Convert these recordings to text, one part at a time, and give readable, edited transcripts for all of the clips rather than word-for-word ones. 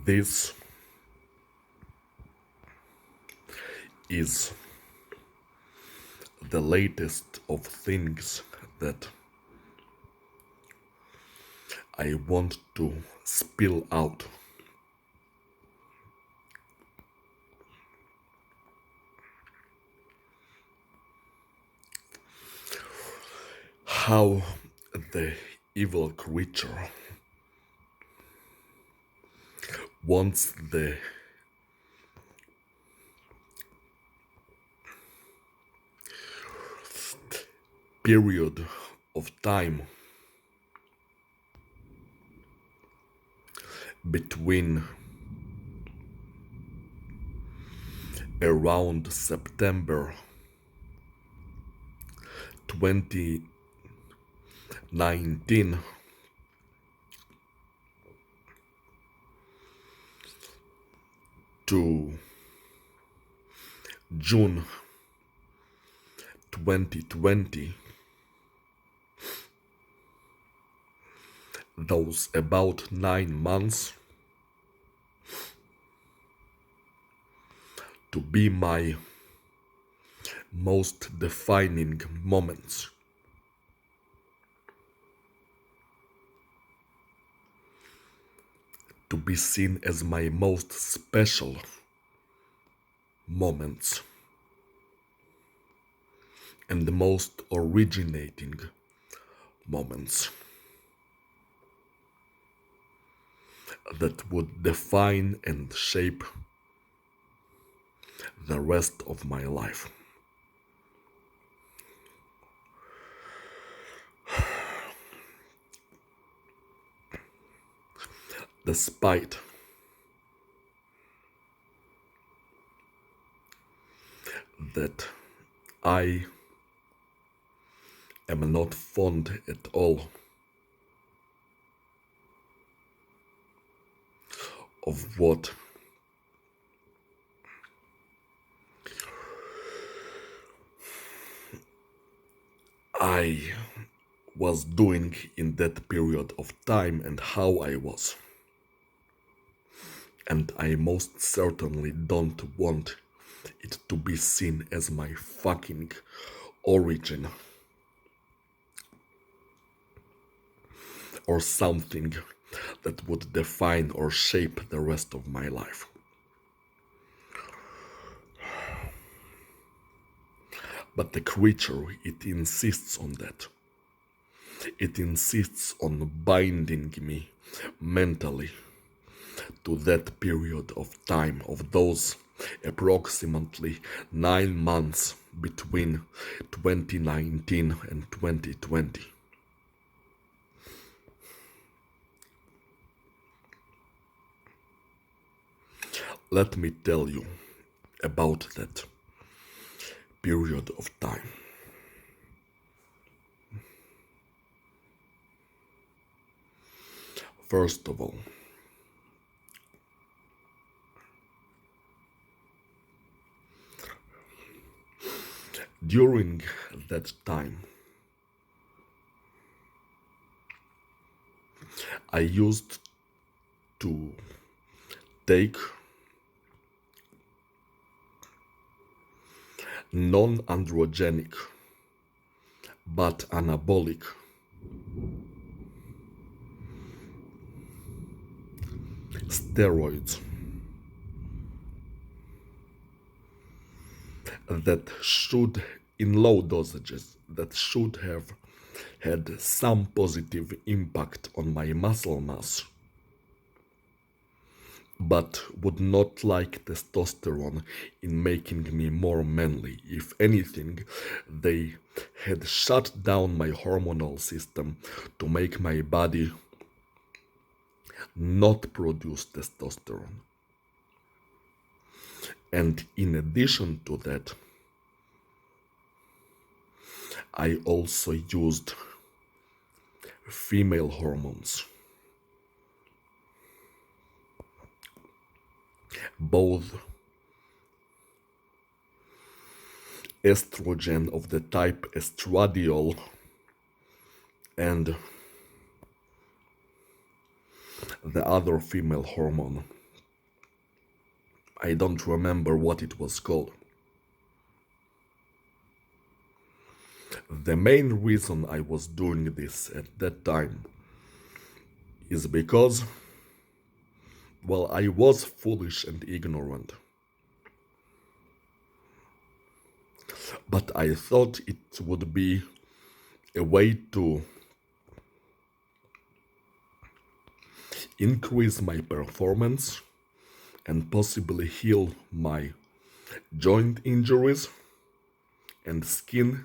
This is the latest of things that I want to spill out. How the evil creature wants the period of time between around September 2019 to June 2020, those about 9 months, to be my most defining moments. To be seen as my most special moments and the most originating moments that would define and shape the rest of my life. Despite that I am not fond at all of what I was doing in that period of time and how I was. And I most certainly don't want it to be seen as my fucking origin or something that would define or shape the rest of my life. But the creature, it insists on that. It insists on binding me mentally to that period of time, of those approximately 9 months between 2019 and 2020. Let me tell you about that period of time. First of all, during that time, I used to take non-androgenic but anabolic steroids that should, in low dosages, that should have had some positive impact on my muscle mass, but would not like testosterone in making me more manly. If anything, they had shut down my hormonal system to make my body not produce testosterone. And in addition to that, I also used female hormones, both estrogen of the type estradiol and the other female hormone I don't remember what it was called. The main reason I was doing this at that time is because, well, I was foolish and ignorant. But I thought it would be a way to increase my performance and possibly heal my joint injuries and skin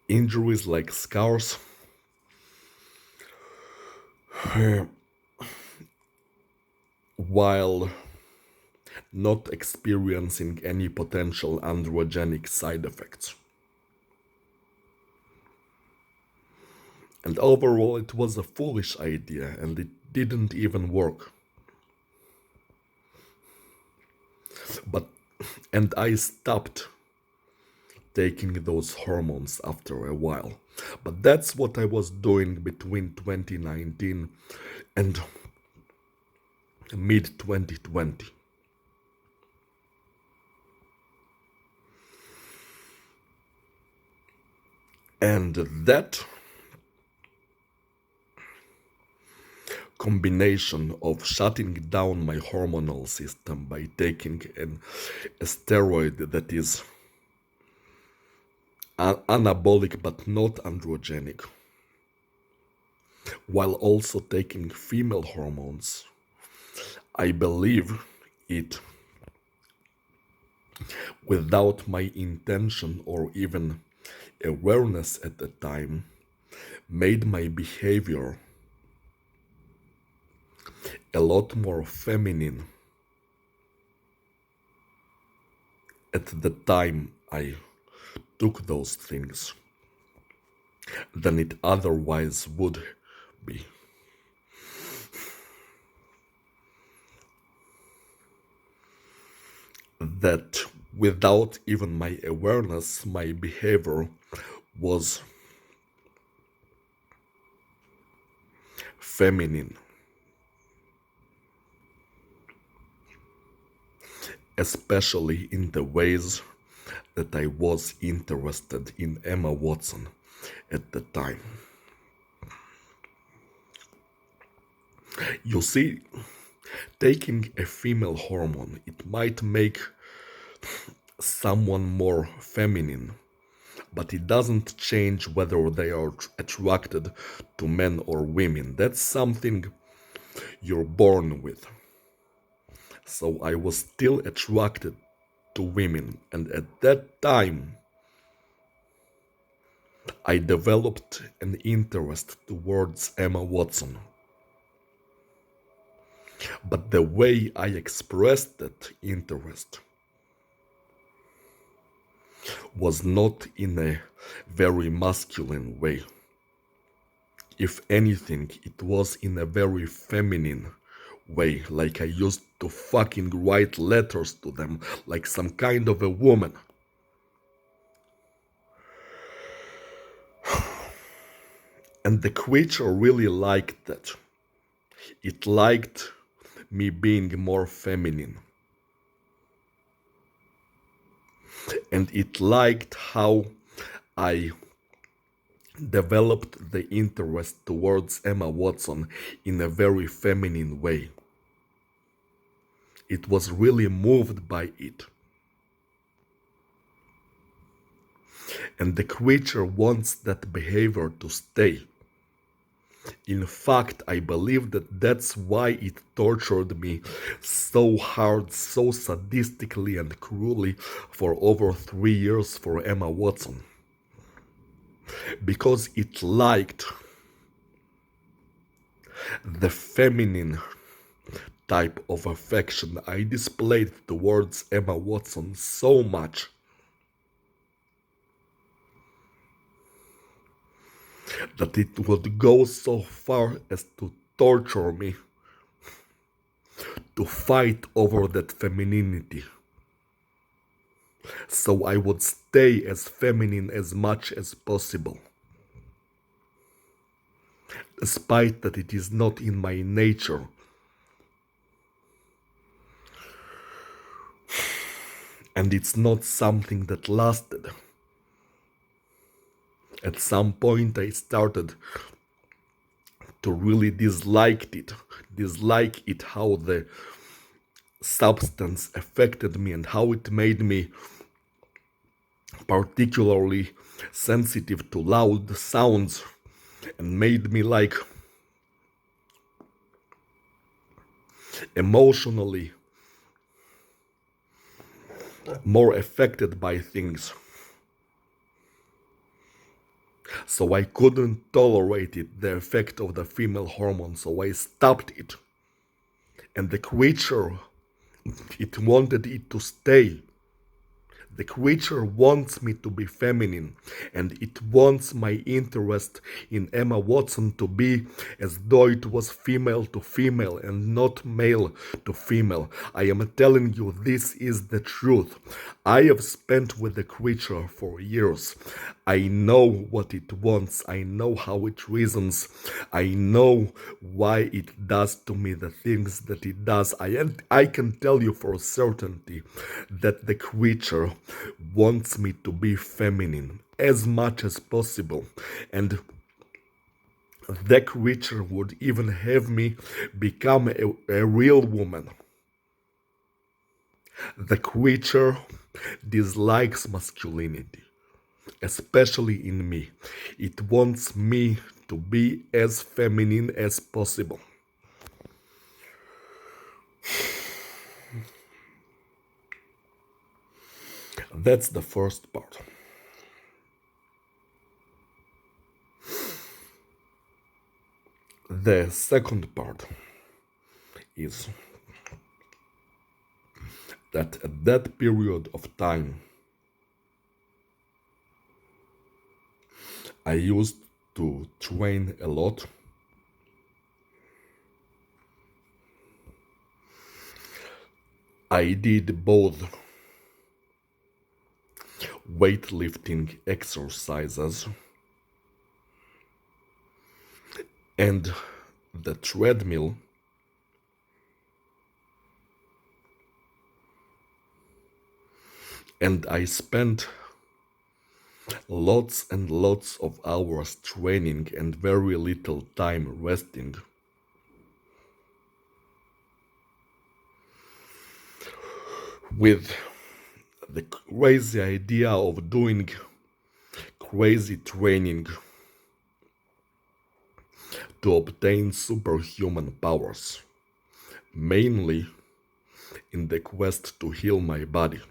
injuries like scars, while not experiencing any potential androgenic side effects. And overall, it was a foolish idea and it didn't even work. But, and I stopped taking those hormones after a while. But that's what I was doing between 2019 and mid 2020. And that combination of shutting down my hormonal system by taking a steroid that is anabolic but not androgenic, while also taking female hormones, I believe it, without my intention or even awareness at the time, made my behavior a lot more feminine at the time I took those things than it otherwise would be. That without even my awareness, my behavior was feminine, especially in the ways that I was interested in Emma Watson at the time. You see, taking a female hormone, it might make someone more feminine, but it doesn't change whether they are attracted to men or women. That's something you're born with. So I was still attracted to women, and at that time I developed an interest towards Emma Watson. But the way I expressed that interest was not in a very masculine way. If anything, it was in a very feminine way, like I used to fucking write letters to them like some kind of a woman. And the creature really liked that. It liked me being more feminine. And it liked how I developed the interest towards Emma Watson in a very feminine way. It was really moved by it. And the creature wants that behavior to stay. In fact, I believe that that's why it tortured me so hard, so sadistically and cruelly for over 3 years for Emma Watson. Because it liked the feminine type of affection I displayed towards Emma Watson so much that it would go so far as to torture me to fight over that femininity. So I would stay as feminine as much as possible. despite that it is not in my nature. And it's not something that lasted. At some point I started to really dislike it how the substance affected me and how it made me particularly sensitive to loud sounds and made me like emotionally more affected by things. So I couldn't tolerate it, the effect of the female hormone, so I stopped it. And the creature, it wanted it to stay. The creature wants me to be feminine, and it wants my interest in Emma Watson to be as though it was female to female and not male to female. I am telling you, this is the truth. I have spent with the creature for years. I know what it wants. I know how it reasons. I know why it does to me the things that it does. I can tell you for certainty that the creature wants me to be feminine as much as possible. And the creature would even have me become a real woman. The creature dislikes masculinity, especially in me. It wants me to be as feminine as possible. That's the first part. The second part is that at that period of time, I used to train a lot. I did both weightlifting exercises and the treadmill, and I spent lots and lots of hours training and very little time resting. With the crazy idea of doing crazy training to obtain superhuman powers, mainly in the quest to heal my body.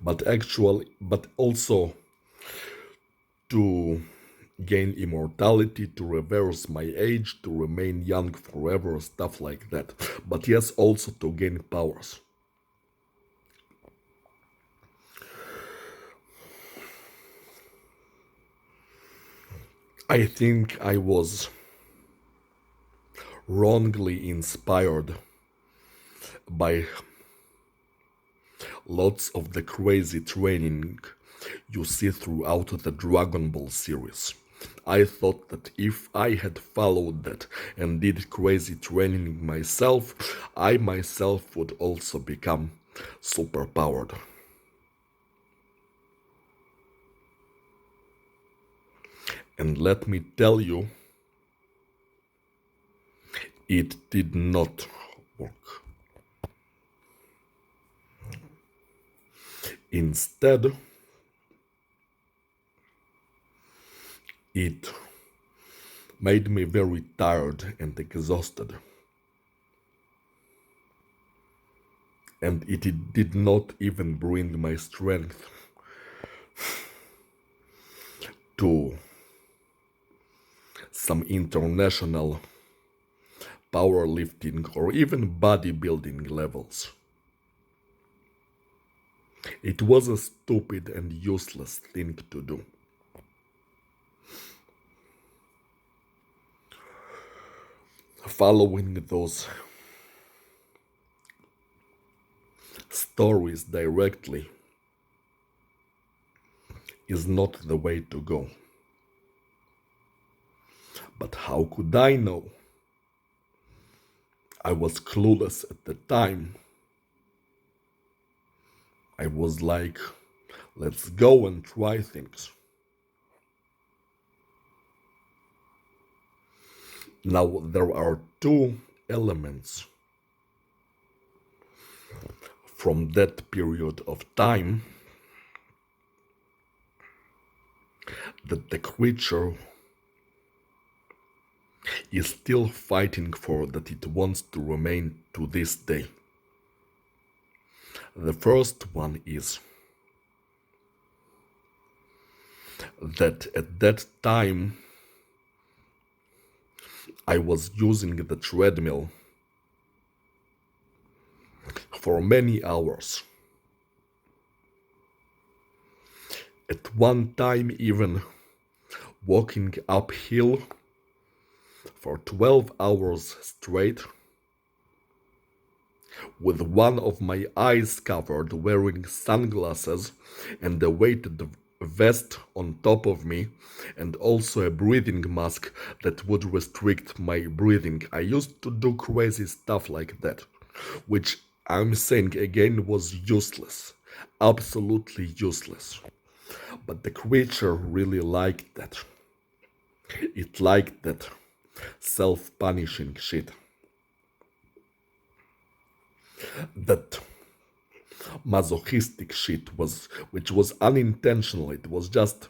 But also to gain immortality, to reverse my age, to remain young forever, stuff like that. But yes, also to gain powers. I think I was wrongly inspired by lots of the crazy training you see throughout the Dragon Ball series. I thought that if I had followed that and did crazy training myself, I myself would also become superpowered. And let me tell you, it did not work. Instead, it made me very tired and exhausted. And it did not even bring my strength to some international powerlifting or even bodybuilding levels. It was a stupid and useless thing to do. Following those stories directly is not the way to go. But how could I know? I was clueless at the time. I was like, let's go and try things. Now, there are two elements from that period of time that the creature is still fighting for, that it wants to remain to this day. The first one is that at that time I was using the treadmill for many hours. At one time, even walking uphill for 12 hours straight, with one of my eyes covered, wearing sunglasses and a weighted vest on top of me, and also a breathing mask that would restrict my breathing. I used to do crazy stuff like that, which I'm saying again was useless, absolutely useless. But the creature really liked that. It liked that self-punishing shit. That masochistic shit which was unintentional. It was just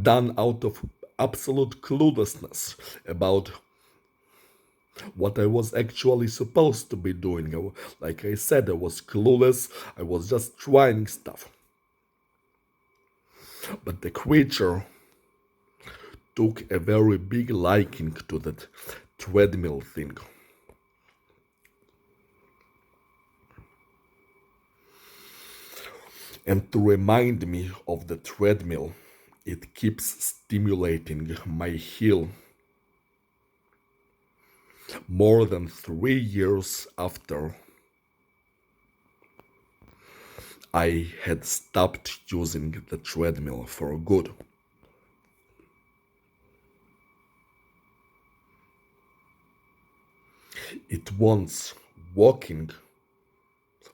done out of absolute cluelessness about what I was actually supposed to be doing. Like I said, I was clueless. I was just trying stuff. But the creature took a very big liking to that treadmill thing. And to remind me of the treadmill, it keeps stimulating my heel more than 3 years after I had stopped using the treadmill for good. It wants walking,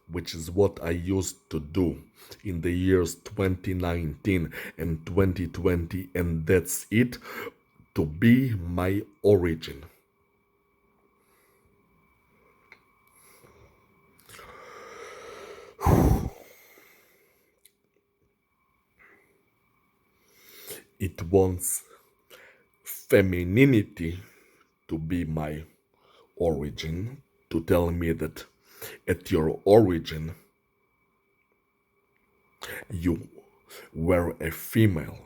which is what I used to do in the years 2019 and 2020, and that's it, to be my origin. It wants femininity to be my origin, to tell me that at your origin you were a female,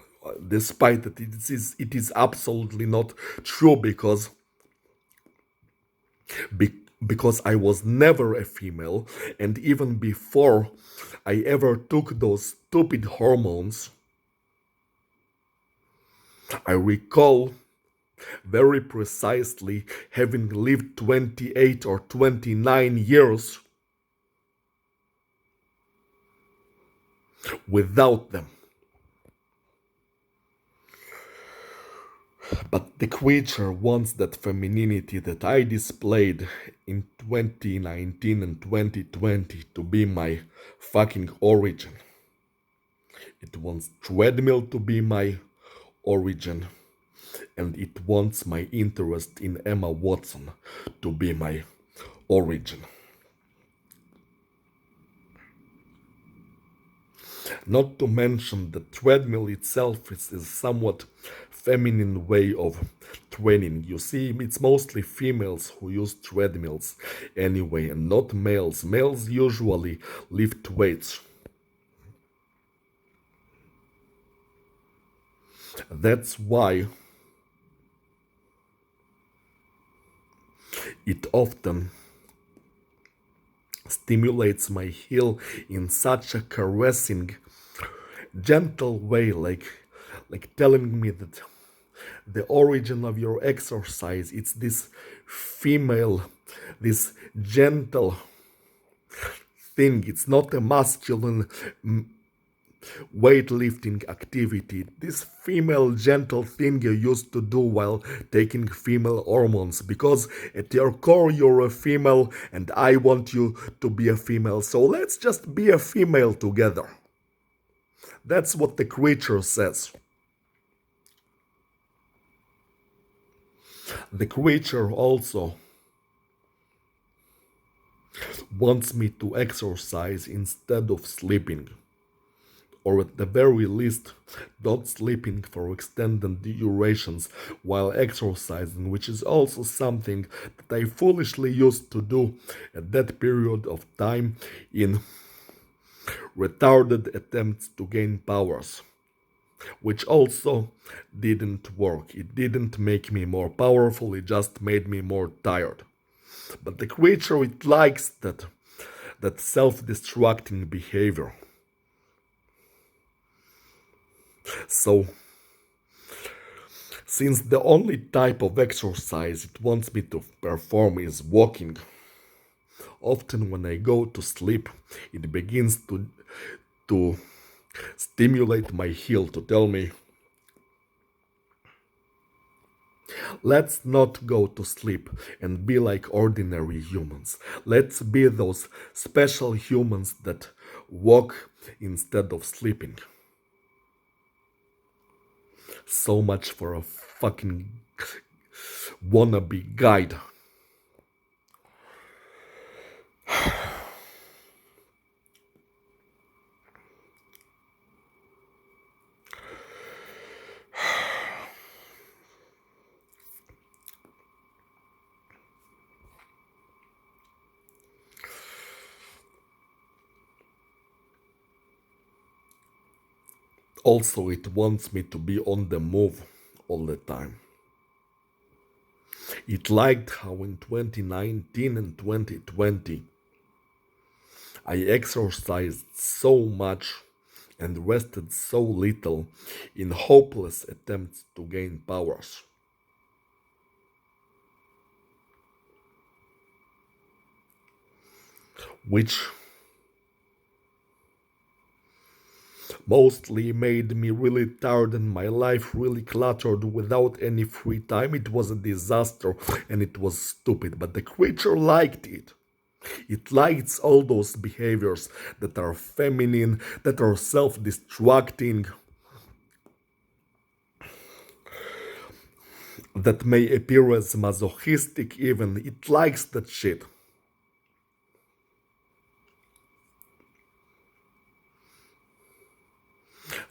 despite that it is absolutely not true, because I was never a female, and even before I ever took those stupid hormones, I recall very precisely having lived 28 or 29 years without them. But the creature wants that femininity that I displayed in 2019 and 2020 to be my fucking origin. It wants treadmill to be my origin, and it wants my interest in Emma Watson to be my origin. Not to mention the treadmill itself is a somewhat feminine way of training. You see, it's mostly females who use treadmills anyway, and not males. Males usually lift weights. That's why it often stimulates my heel in such a caressing, gentle way, like telling me that the origin of your exercise, it's this female, this gentle thing. It's not a masculine weightlifting activity, this female gentle thing you used to do while taking female hormones, because at your core you're a female and I want you to be a female, so let's just be a female together. That's what the creature says. The creature also wants me to exercise instead of sleeping, or at the very least, not sleeping for extended durations while exercising, which is also something that I foolishly used to do at that period of time in retarded attempts to gain powers, which also didn't work. It didn't make me more powerful, it just made me more tired. But the creature, it likes that self-destructing behavior. So, since the only type of exercise it wants me to perform is walking, often when I go to sleep, it begins to stimulate my heel to tell me, let's not go to sleep and be like ordinary humans. Let's be those special humans that walk instead of sleeping. So much for a fucking wannabe guide. Also, it wants me to be on the move all the time. It liked how in 2019 and 2020 I exercised so much and rested so little in hopeless attempts to gain powers. Which mostly made me really tired and my life really cluttered without any free time. It was a disaster and it was stupid, but the creature liked it. It likes all those behaviors that are feminine, that are self destructing, that may appear as masochistic even. It likes that shit.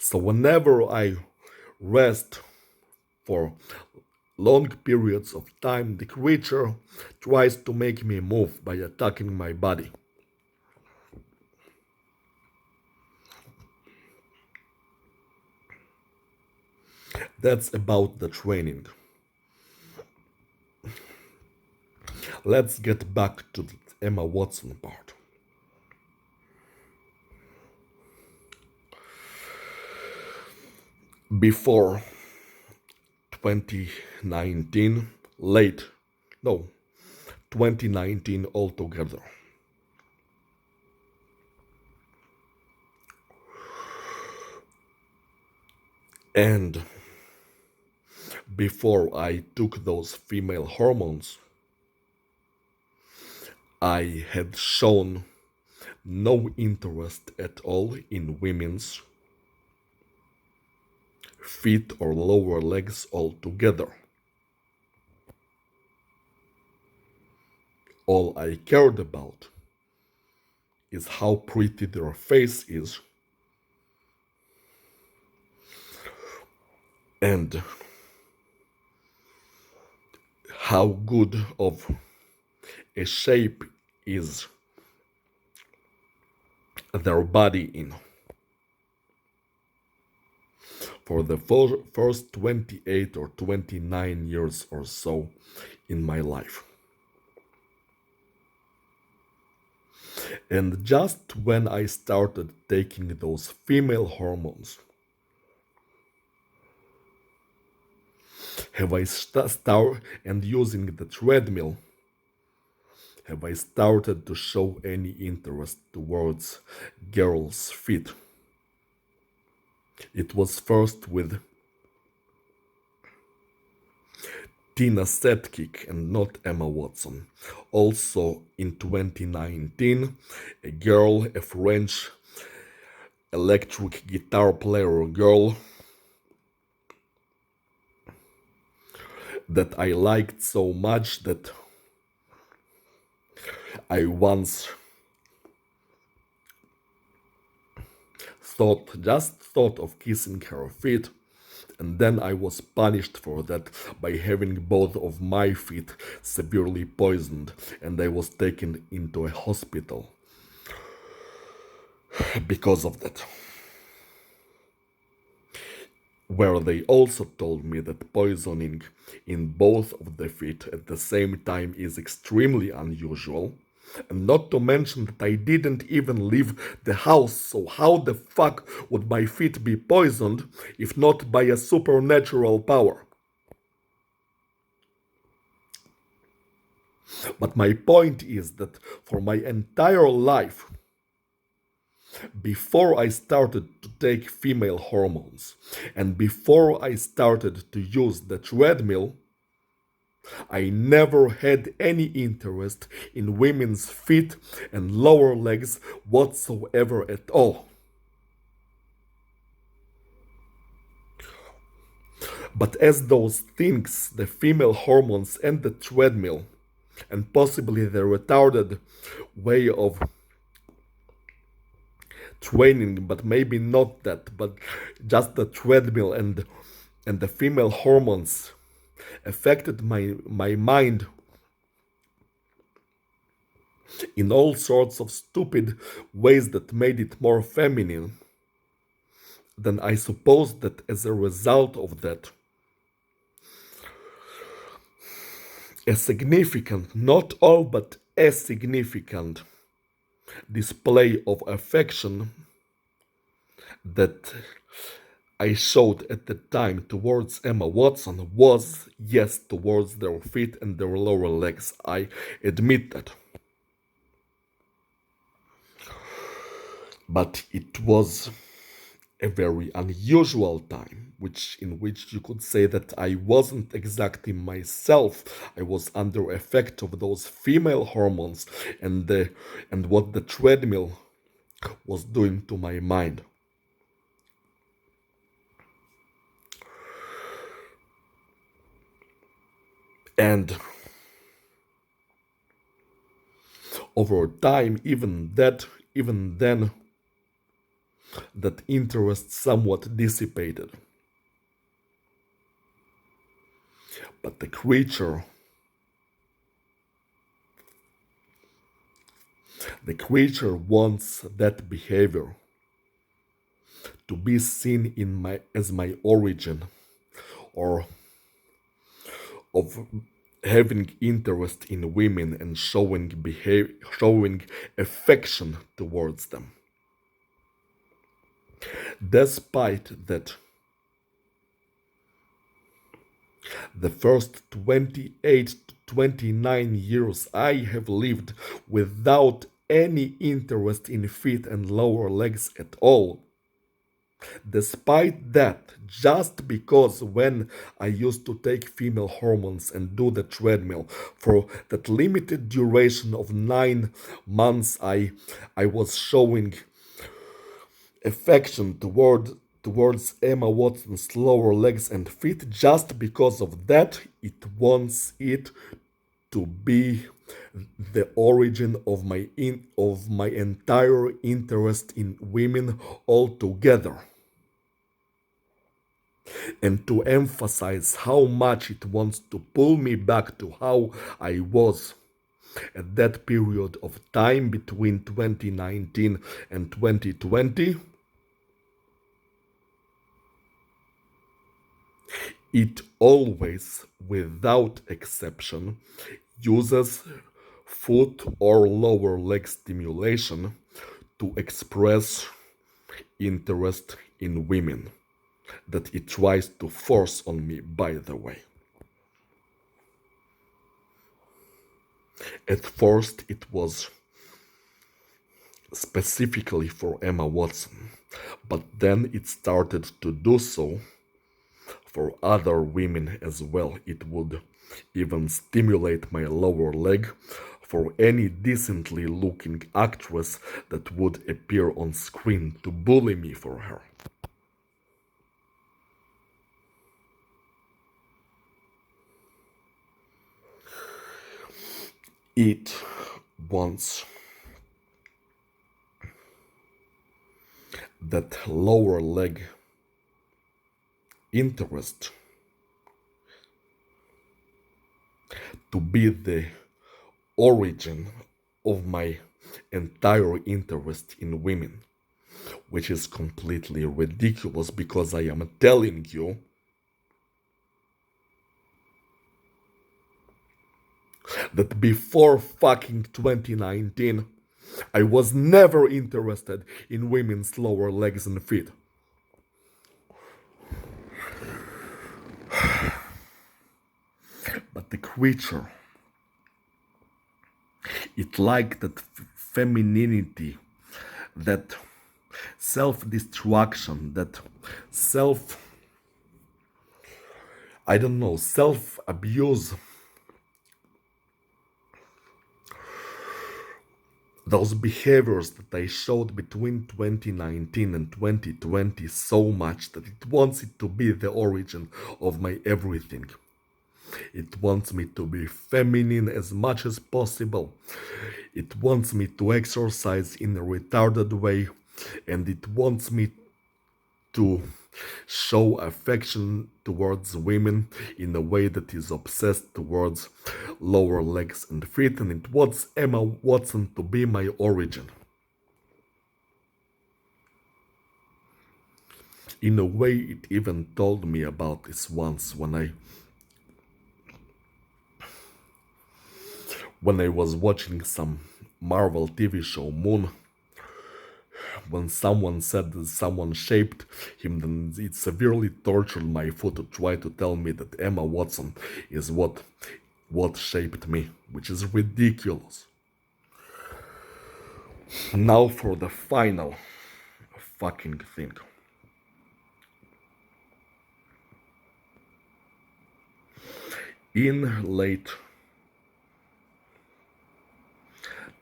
So whenever I rest for long periods of time, the creature tries to make me move by attacking my body. That's about the training. Let's get back to the Emma Watson part. Before 2019, late, no, 2019 altogether. And before I took those female hormones, I had shown no interest at all in women's feet or lower legs altogether. All I cared about is how pretty their face is and how good of a shape is their body in. For the first 28 or 29 years or so in my life. And just when I started taking those female hormones, have I started and using the treadmill, have I started to show any interest towards girls' feet? It was first with Tina Sedgwick and not Emma Watson. Also in 2019, a girl, a French electric guitar player girl that I liked so much that I once thought of kissing her feet, and then I was punished for that by having both of my feet severely poisoned, and I was taken into a hospital because of that. Where they also told me that poisoning in both of the feet at the same time is extremely unusual. And not to mention that I didn't even leave the house, so how the fuck would my feet be poisoned if not by a supernatural power? But my point is that for my entire life, before I started to take female hormones and before I started to use the treadmill, I never had any interest in women's feet and lower legs whatsoever at all. But as those things, the female hormones and the treadmill, and possibly the retarded way of training, but maybe not that, but just the treadmill and the female hormones affected my mind in all sorts of stupid ways that made it more feminine, then I suppose that as a result of that, a significant, not all, but a significant display of affection that I showed at the time towards Emma Watson was, yes, towards their feet and their lower legs. I admit that. But it was a very unusual time, in which you could say that I wasn't exactly myself. I was under effect of those female hormones and what the treadmill was doing to my mind. And over time, even then, that interest somewhat dissipated. But the creature wants that behavior to be seen as my origin, or of having interest in women and showing affection towards them. Despite that, the first 28 to 29 years I have lived without any interest in feet and lower legs at all. Despite that, just because when I used to take female hormones and do the treadmill for that limited duration of 9 months, I was showing affection towards Emma Watson's lower legs and feet. Just because of that, it wants it to be the origin of my entire interest in women altogether, and to emphasize how much it wants to pull me back to how I was at that period of time between 2019 and 2020. It always, without exception, uses foot or lower leg stimulation to express interest in women that it tries to force on me, by the way. At first, it was specifically for Emma Watson, But then it started to do so for other women as well. It would even stimulate my lower leg for any decently looking actress that would appear on screen to bully me for her. It wants that lower leg interest to be the origin of my entire interest in women, which is completely ridiculous because I am telling you that before fucking 2019, I was never interested in women's lower legs and feet. But the creature, it liked that femininity, that self-destruction, that self, I don't know, self-abuse. Those behaviors that I showed between 2019 and 2020 so much that it wants it to be the origin of my everything. It wants me to be feminine as much as possible. It wants me to exercise in a retarded way, and it wants me to show affection towards women in a way that is obsessed towards lower legs and feet, and it wants Emma Watson to be my origin. In a way, it even told me about this once when I was watching some Marvel TV show Moon. When someone said that someone shaped him, then it severely tortured my foot to try to tell me that Emma Watson is what shaped me, which is ridiculous. Now for the final fucking thing. In late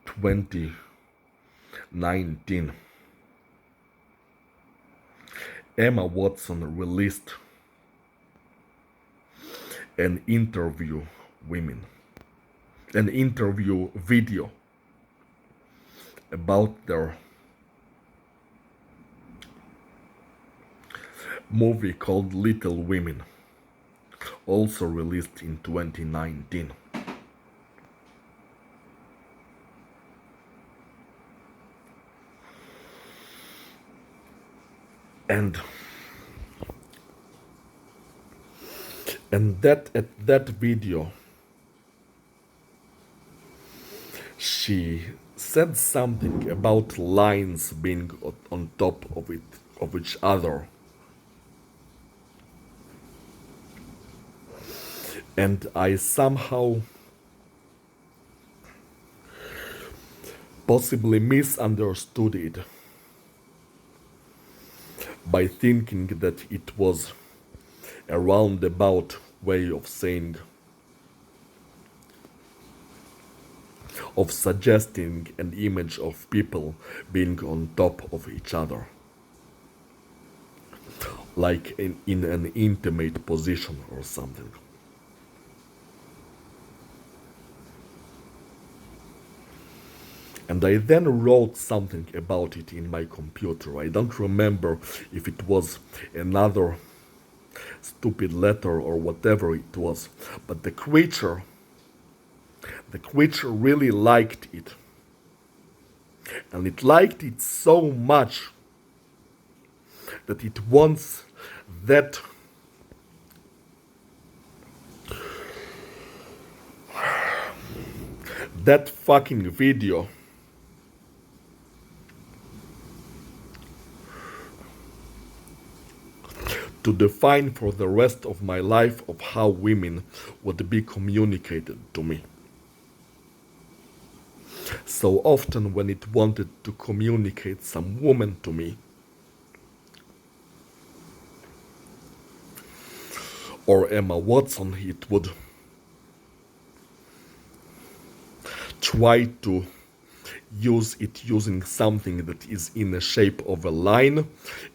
2019, Emma Watson released an interview video about their movie called Little Women, also released in 2019. And that at that video she said something about lines being on top of each other, and I somehow possibly misunderstood it by thinking that it was a roundabout way of saying, of suggesting an image of people being on top of each other, like in an intimate position or something. And I then wrote something about it in my computer. I don't remember if it was another stupid letter or whatever it was, but the creature really liked it. And it liked it so much that it wants that fucking video to define for the rest of my life of how women would be communicated to me. So often when it wanted to communicate some woman to me, or Emma Watson, it would try to use it using something that is in the shape of a line,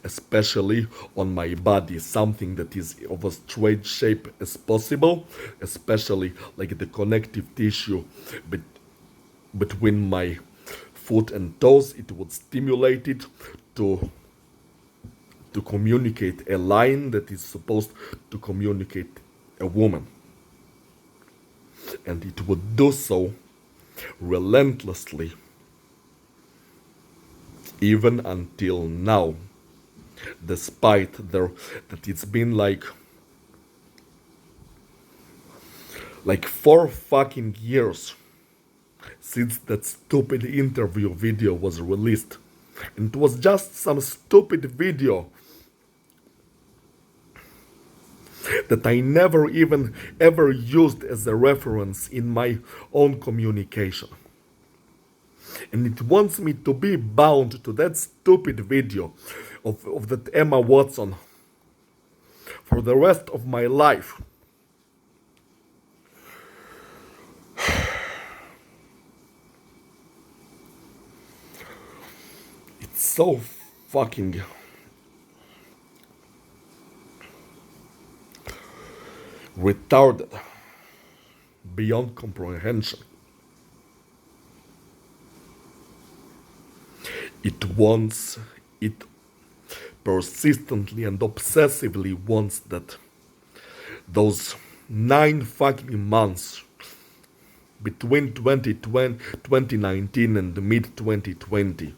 especially on my body, something that is of a straight shape as possible, especially like the connective tissue between my foot and toes. It would stimulate it to communicate a line that is supposed to communicate a woman, and it would do so relentlessly even until now, despite that it's been like 4 fucking years since that stupid interview video was released. And it was just some stupid video that I never even ever used as a reference in my own communication. And it wants me to be bound to that stupid video of that Emma Watson for the rest of my life. It's so fucking retarded beyond comprehension. It persistently and obsessively wants that those 9 fucking months between 2019 and mid 2020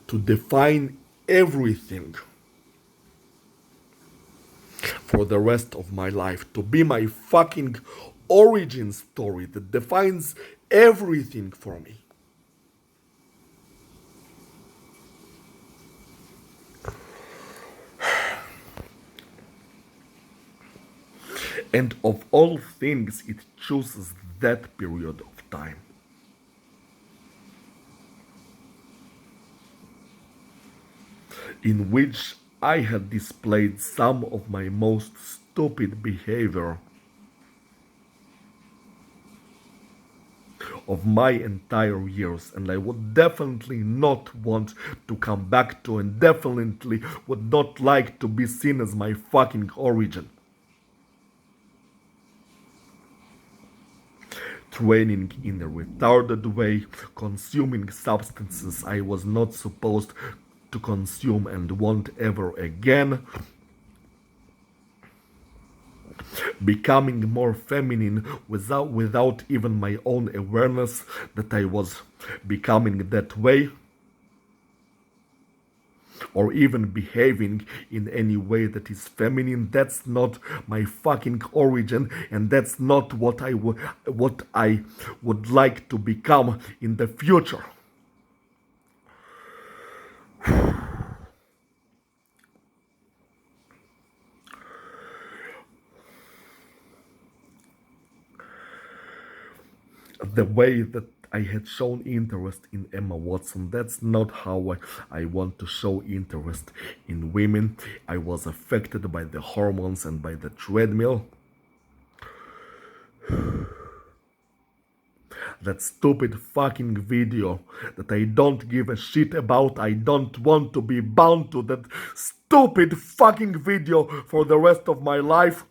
to define everything for the rest of my life, to be my fucking origin story that defines everything for me. And of all things, it chooses that period of time. In which I had displayed some of my most stupid behavior of my entire years, and I would definitely not want to come back to, and definitely would not like to be seen as my fucking origin. Training in a retarded way, consuming substances I was not supposed to consume and won't ever again, becoming more feminine without even my own awareness that I was becoming that way, or even behaving in any way that is feminine. That's not my fucking origin, and that's not what I would like to become in the future. The way that I had shown interest in Emma Watson, that's not how I want to show interest in women. I was affected by the hormones and by the treadmill. That stupid fucking video that I don't give a shit about. I don't want to be bound to that stupid fucking video for the rest of my life.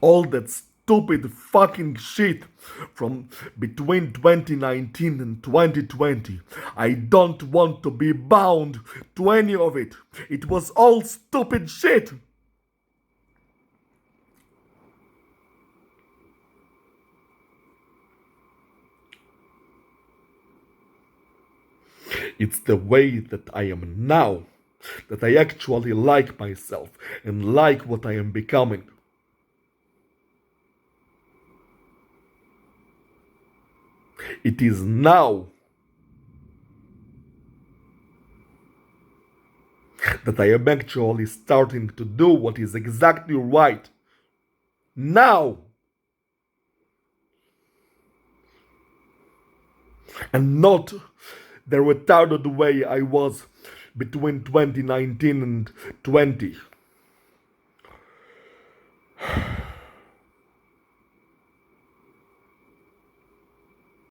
All that stupid fucking shit from between 2019 and 2020. I don't want to be bound to any of it. It was all stupid shit. It's the way that I am now that I actually like myself and like what I am becoming. It is now that I am actually starting to do what is exactly right. Now! And not the retarded way I was between 2019 and 20.